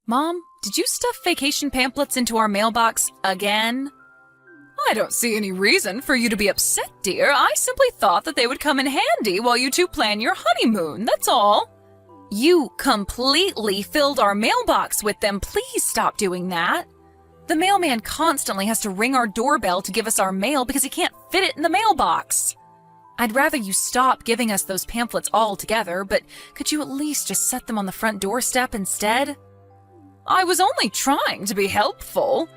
Mom, did you stuff vacation pamphlets into our mailbox again? I don't see any reason for you to be upset, dear. I simply thought that they would come in handy while you two plan your honeymoon, that's all. You completely filled our mailbox with them. Please stop doing that. The mailman constantly has to ring our doorbell to give us our mail because he can't fit it in the mailbox. I'd rather you stop giving us those pamphlets altogether, but could you at least just set them on the front doorstep instead? I was only trying to be helpful.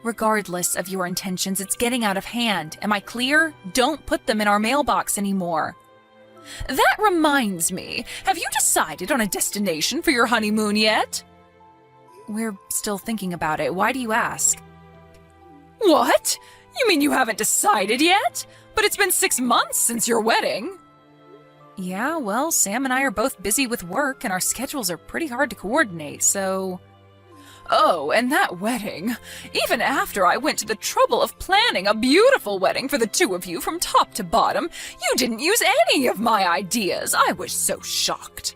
Regardless of your intentions, it's getting out of hand. Am I clear? Don't put them in our mailbox anymore. That reminds me, have you decided on a destination for your honeymoon yet? We're still thinking about it. Why do you ask? What? You mean you haven't decided yet? But it's been 6 months since your wedding. Yeah, well, Sam and I are both busy with work, and our schedules are pretty hard to coordinate, so... Oh, and that wedding. Even after I went to the trouble of planning a beautiful wedding for the two of you from top to bottom, you didn't use any of my ideas. I was so shocked.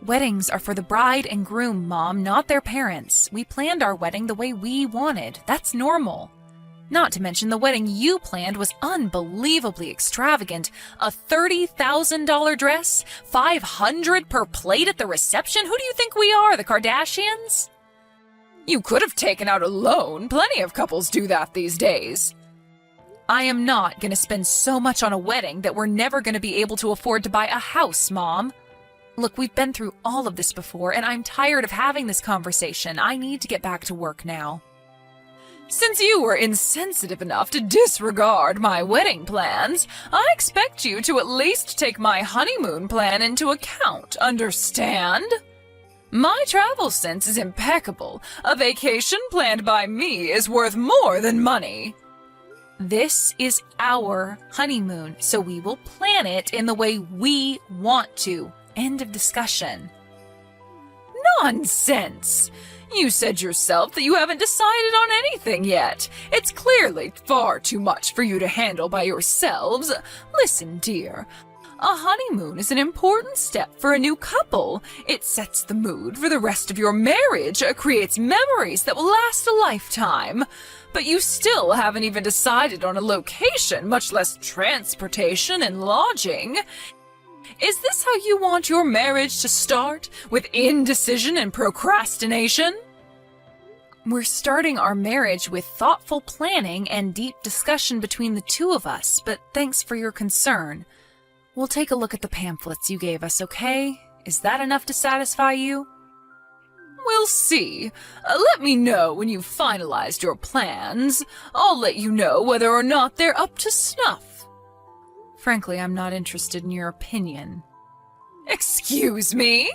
Weddings are for the bride and groom, Mom, not their parents. We planned our wedding the way we wanted. That's normal. Not to mention the wedding you planned was unbelievably extravagant. A $30,000 dress? $500 per plate at the reception? Who do you think we are, the Kardashians? You could have taken out a loan. Plenty of couples do that these days. I am not going to spend so much on a wedding that we're never going to be able to afford to buy a house, Mom. Look, we've been through all of this before, and I'm tired of having this conversation. I need to get back to work now. Since you were insensitive enough to disregard my wedding plans, I expect you to at least take my honeymoon plan into account, understand? My travel sense is impeccable. A vacation planned by me is worth more than money. This is our honeymoon, so we will plan it in the way we want to. End of discussion. Nonsense! You said yourself that you haven't decided on anything yet. It's clearly far too much for you to handle by yourselves. Listen, dear. A honeymoon is an important step for a new couple. It sets the mood for the rest of your marriage, creates memories that will last a lifetime. But you still haven't even decided on a location, much less transportation and lodging. Is this how you want your marriage to start? With indecision and procrastination? We're starting our marriage with thoughtful planning and deep discussion between the two of us, but thanks for your concern. We'll take a look at the pamphlets you gave us, okay? Is that enough to satisfy you? We'll see. Let me know when you've finalized your plans. I'll let you know whether or not they're up to snuff. Frankly, I'm not interested in your opinion. Excuse me?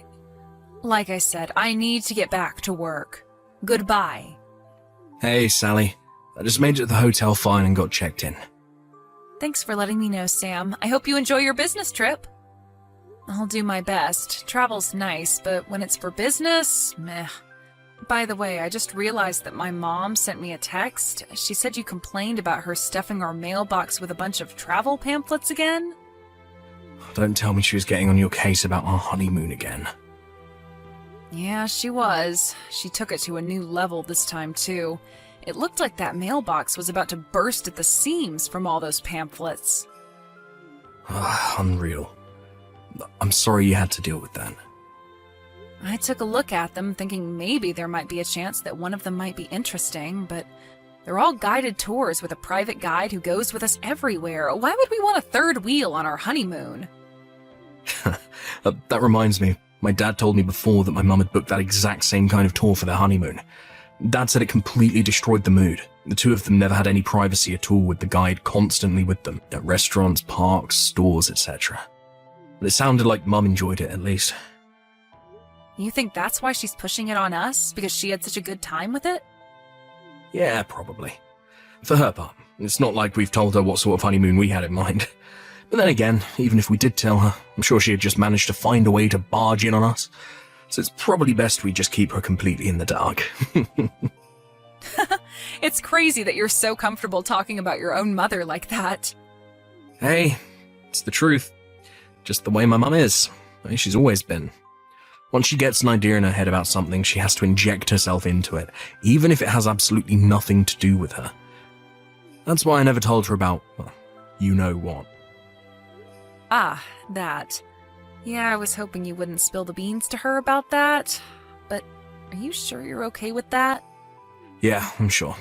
Like I said, I need to get back to work. Goodbye. Hey, Sally. I just made it to the hotel fine and got checked in. Thanks for letting me know, Sam. I hope you enjoy your business trip. I'll do my best. Travel's nice, but when it's for business, meh. By the way, I just realized that my mom sent me a text. She said you complained about her stuffing our mailbox with a bunch of travel pamphlets again? Don't tell me she was getting on your case about our honeymoon again. Yeah, she was. She took it to a new level this time, too. It looked like that mailbox was about to burst at the seams from all those pamphlets. Unreal. I'm sorry you had to deal with that. I took a look at them, thinking maybe there might be a chance that one of them might be interesting, but they're all guided tours with a private guide who goes with us everywhere. Why would we want a third wheel on our honeymoon? That reminds me. My dad told me before that my mum had booked that exact same kind of tour for their honeymoon. Dad said it completely destroyed the mood. The two of them never had any privacy at all, with the guide constantly with them, at restaurants, parks, stores, etc. But it sounded like Mum enjoyed it, at least. You think that's why she's pushing it on us? Because she had such a good time with it? Yeah, probably. For her part, it's not like we've told her what sort of honeymoon we had in mind. But then again, even if we did tell her, I'm sure she had just managed to find a way to barge in on us. So it's probably best we just keep her completely in the dark. It's crazy that you're so comfortable talking about your own mother like that. Hey, it's the truth. Just the way my mum is. She's always been. Once she gets an idea in her head about something, she has to inject herself into it, even if it has absolutely nothing to do with her. That's why I never told her about, well, you know what. Ah, that. Yeah, I was hoping you wouldn't spill the beans to her about that. But are you sure you're okay with that? Yeah, I'm sure.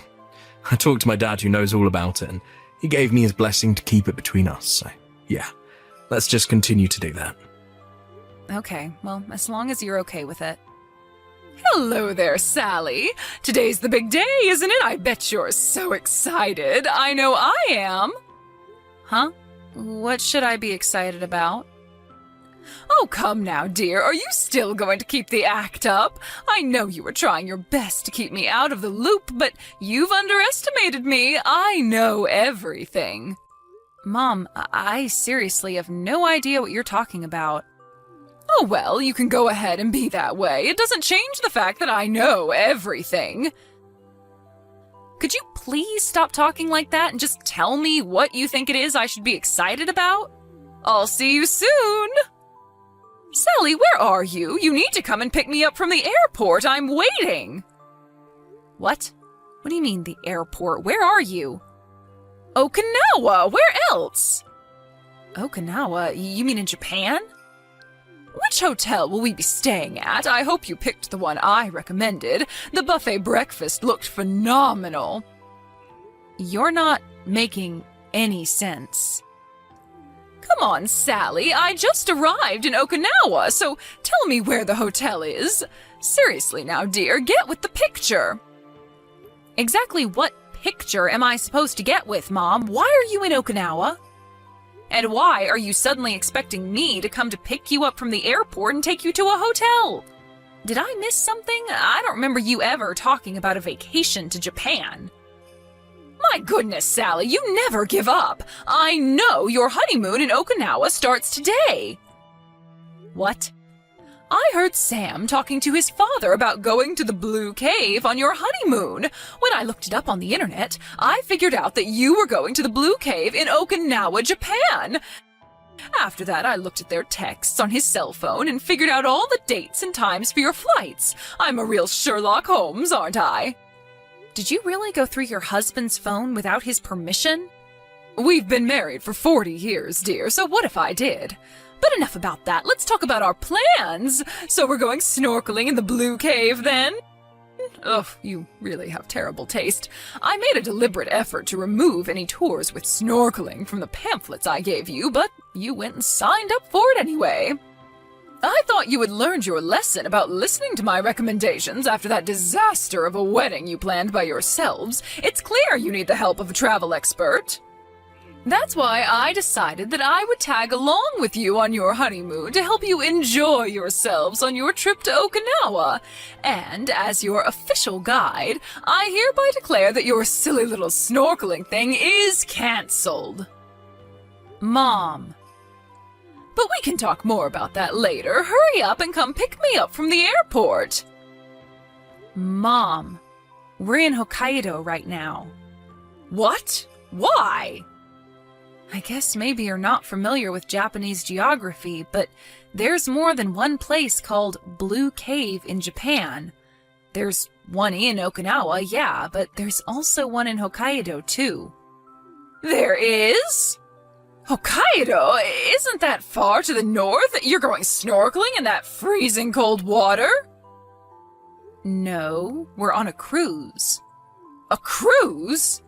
I talked to my dad who knows all about it, and he gave me his blessing to keep it between us, so yeah. Let's just continue to do that. Okay, well, as long as you're okay with it. Hello there, Sally. Today's the big day, isn't it? I bet you're so excited. I know I am. Huh? What should I be excited about? Oh, come now, dear. Are you still going to keep the act up? I know you were trying your best to keep me out of the loop, but you've underestimated me. I know everything. Mom, I seriously have no idea what you're talking about. Oh, well, you can go ahead and be that way. It doesn't change the fact that I know everything. Could you please stop talking like that and just tell me what you think it is I should be excited about? I'll see you soon. Sally, where are you? You need to come and pick me up from the airport. I'm waiting. What? What do you mean, the airport? Where are you? Okinawa! Where else? Okinawa? You mean in Japan? Which hotel will we be staying at? I hope you picked the one I recommended. The buffet breakfast looked phenomenal. You're not making any sense. Come on, Sally. I just arrived in Okinawa, so tell me where the hotel is. Seriously now, dear, get with the picture. Exactly what picture am I supposed to get with, Mom? Why are you in Okinawa? And why are you suddenly expecting me to come to pick you up from the airport and take you to a hotel? Did I miss something? I don't remember you ever talking about a vacation to Japan. My goodness, Sally, you never give up. I know your honeymoon in Okinawa starts today. What? I heard Sam talking to his father about going to the Blue Cave on your honeymoon. When I looked it up on the internet, I figured out that you were going to the Blue Cave in Okinawa, Japan. After that, I looked at their texts on his cell phone and figured out all the dates and times for your flights. I'm a real Sherlock Holmes, aren't I? Did you really go through your husband's phone without his permission? We've been married for 40 years, dear, so what if I did? But enough about that. Let's talk about our plans. So we're going snorkeling in the Blue Cave, then? Ugh, you really have terrible taste. I made a deliberate effort to remove any tours with snorkeling from the pamphlets I gave you, but you went and signed up for it anyway. I thought you had learned your lesson about listening to my recommendations after that disaster of a wedding you planned by yourselves. It's clear you need the help of a travel expert. That's why I decided that I would tag along with you on your honeymoon to help you enjoy yourselves on your trip to Okinawa. And as your official guide, I hereby declare that your silly little snorkeling thing is cancelled. Mom. But we can talk more about that later. Hurry up and come pick me up from the airport. Mom, we're in Hokkaido right now. What? Why? I guess maybe you're not familiar with Japanese geography, but there's more than one place called Blue Cave in Japan. There's one in Okinawa, yeah, but there's also one in Hokkaido, too. There is? Hokkaido? Isn't that far to the north? You're going snorkeling in that freezing cold water? No, we're on a cruise. A cruise?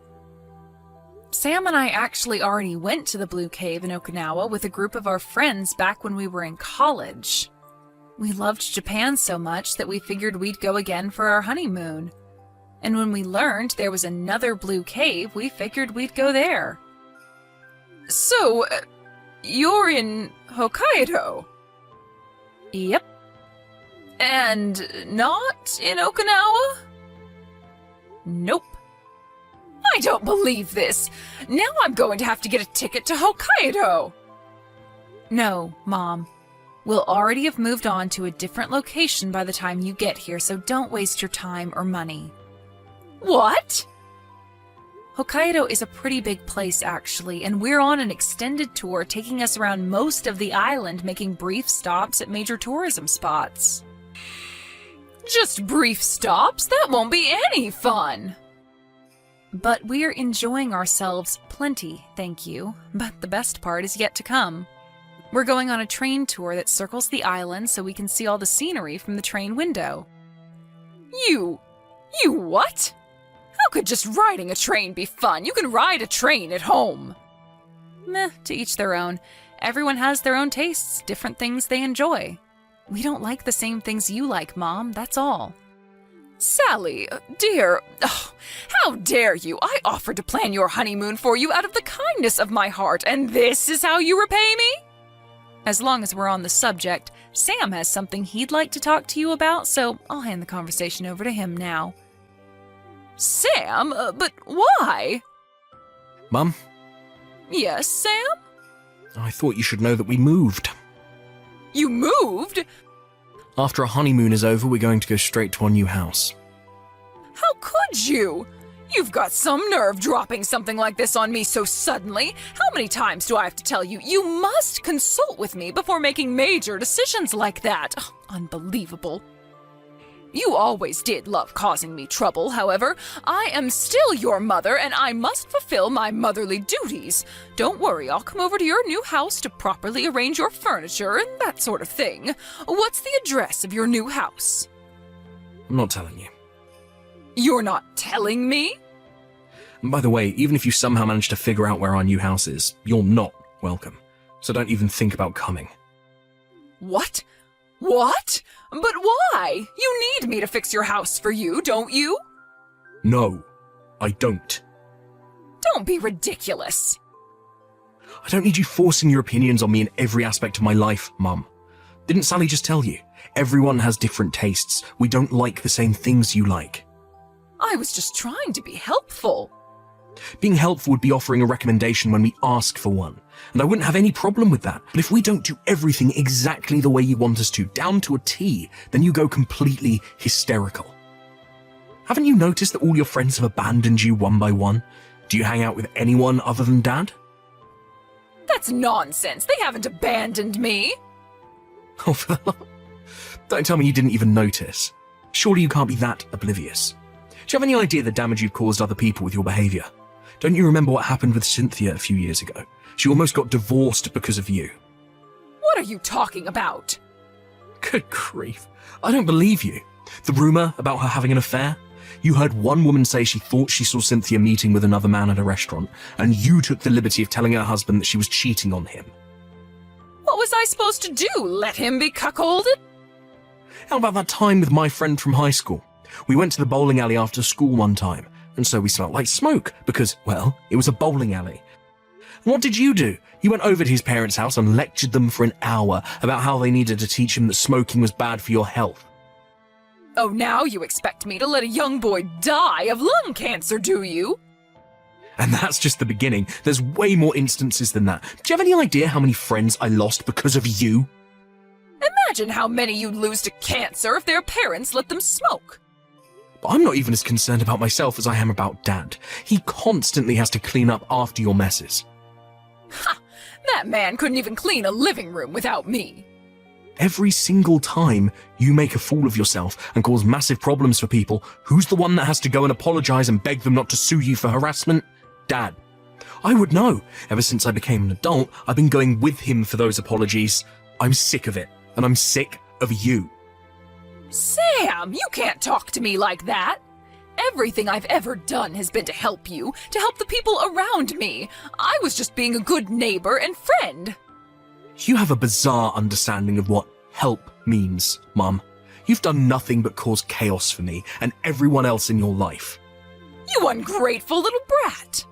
Sam and I actually already went to the Blue Cave in Okinawa with a group of our friends back when we were in college. We loved Japan so much that we figured we'd go again for our honeymoon. And when we learned there was another Blue Cave, we figured we'd go there. So, you're in Hokkaido? Yep. And not in Okinawa? Nope. I don't believe this. Now I'm going to have to get a ticket to Hokkaido. No, Mom. We'll already have moved on to a different location by the time you get here, so don't waste your time or money. What? Hokkaido is a pretty big place, actually, and we're on an extended tour taking us around most of the island, making brief stops at major tourism spots. Just brief stops? That won't be any fun. But we're enjoying ourselves plenty, thank you. But the best part is yet to come. We're going on a train tour that circles the island so we can see all the scenery from the train window. You what? How could just riding a train be fun? You can ride a train at home. Meh, to each their own. Everyone has their own tastes, different things they enjoy. We don't like the same things you like, Mom, that's all. Sally, dear, how dare you? I offered to plan your honeymoon for you out of the kindness of my heart, and this is how you repay me? As long as we're on the subject, Sam has something he'd like to talk to you about, so I'll hand the conversation over to him now. Sam? But why? Mum? Yes, Sam? I thought you should know that we moved. You moved? After our honeymoon is over, we're going to go straight to our new house. How could you? You've got some nerve dropping something like this on me so suddenly. How many times do I have to tell you? You must consult with me before making major decisions like that. Unbelievable. You always did love causing me trouble, however. I am still your mother, and I must fulfill my motherly duties. Don't worry, I'll come over to your new house to properly arrange your furniture and that sort of thing. What's the address of your new house? I'm not telling you. You're not telling me? And by the way, even if you somehow manage to figure out where our new house is, you're not welcome. So don't even think about coming. What? What? But why? You need me to fix your house for you, don't you? No, I don't. Don't be ridiculous. I don't need you forcing your opinions on me in every aspect of my life, Mum. Didn't Sally just tell you? Everyone has different tastes. We don't like the same things you like. I was just trying to be helpful. Being helpful would be offering a recommendation when we ask for one, and I wouldn't have any problem with that. But if we don't do everything exactly the way you want us to, down to a T, then you go completely hysterical. Haven't you noticed that all your friends have abandoned you one by one? Do you hang out with anyone other than Dad? That's nonsense. They haven't abandoned me. Oh, don't tell me you didn't even notice. Surely you can't be that oblivious. Do you have any idea the damage you've caused other people with your behavior? Don't you remember what happened with Cynthia a few years ago? She almost got divorced because of you. What are you talking about? Good grief. I don't believe you. The rumor about her having an affair? You heard one woman say she thought she saw Cynthia meeting with another man at a restaurant, and you took the liberty of telling her husband that she was cheating on him. What was I supposed to do? Let him be cuckolded? How about that time with my friend from high school? We went to the bowling alley after school one time, and so we smelled like smoke because, well, it was a bowling alley. And what did you do? You went over to his parents' house and lectured them for an hour about how they needed to teach him that smoking was bad for your health. Oh, now you expect me to let a young boy die of lung cancer, do you? And that's just the beginning. There's way more instances than that. Do you have any idea how many friends I lost because of you? Imagine how many you'd lose to cancer if their parents let them smoke. But I'm not even as concerned about myself as I am about Dad. He constantly has to clean up after your messes. Ha! That man couldn't even clean a living room without me. Every single time you make a fool of yourself and cause massive problems for people, who's the one that has to go and apologize and beg them not to sue you for harassment? Dad. I would know. Ever since I became an adult, I've been going with him for those apologies. I'm sick of it, and I'm sick of you. Sam, you can't talk to me like that. Everything I've ever done has been to help you, to help the people around me. I was just being a good neighbor and friend. You have a bizarre understanding of what help means, Mum. You've done nothing but cause chaos for me and everyone else in your life. You ungrateful little brat.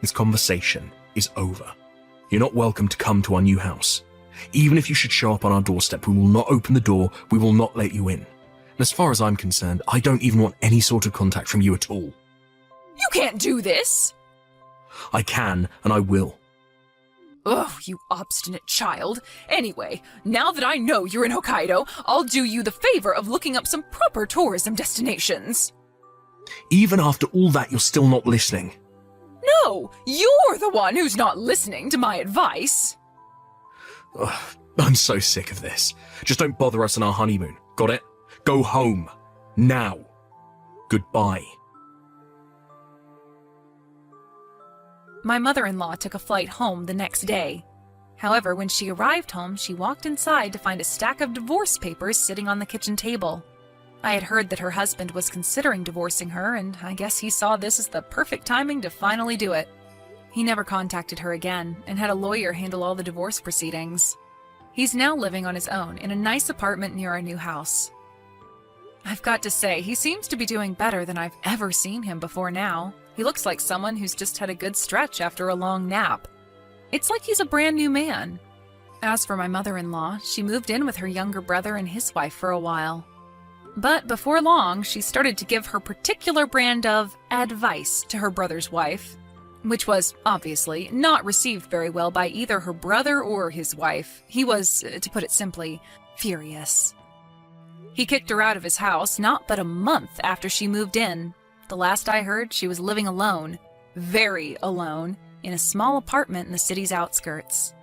This conversation is over. You're not welcome to come to our new house. Even if you should show up on our doorstep, we will not open the door, we will not let you in. And as far as I'm concerned, I don't even want any sort of contact from you at all. You can't do this. I can, and I will. Ugh, you obstinate child. Anyway, now that I know you're in Hokkaido, I'll do you the favor of looking up some proper tourism destinations. Even after all that, you're still not listening. No, you're the one who's not listening to my advice. Ugh, I'm so sick of this. Just don't bother us on our honeymoon. Got it? Go home. Now. Goodbye. My mother-in-law took a flight home the next day. However, when she arrived home, she walked inside to find a stack of divorce papers sitting on the kitchen table. I had heard that her husband was considering divorcing her, and I guess he saw this as the perfect timing to finally do it. He never contacted her again and had a lawyer handle all the divorce proceedings. He's now living on his own in a nice apartment near our new house. I've got to say, he seems to be doing better than I've ever seen him before now. He looks like someone who's just had a good stretch after a long nap. It's like he's a brand new man. As for my mother-in-law, she moved in with her younger brother and his wife for a while. But before long, she started to give her particular brand of advice to her brother's wife, which was, obviously, not received very well by either her brother or his wife. He was, to put it simply, furious. He kicked her out of his house not but a month after she moved in. The last I heard, she was living alone, very alone, in a small apartment in the city's outskirts.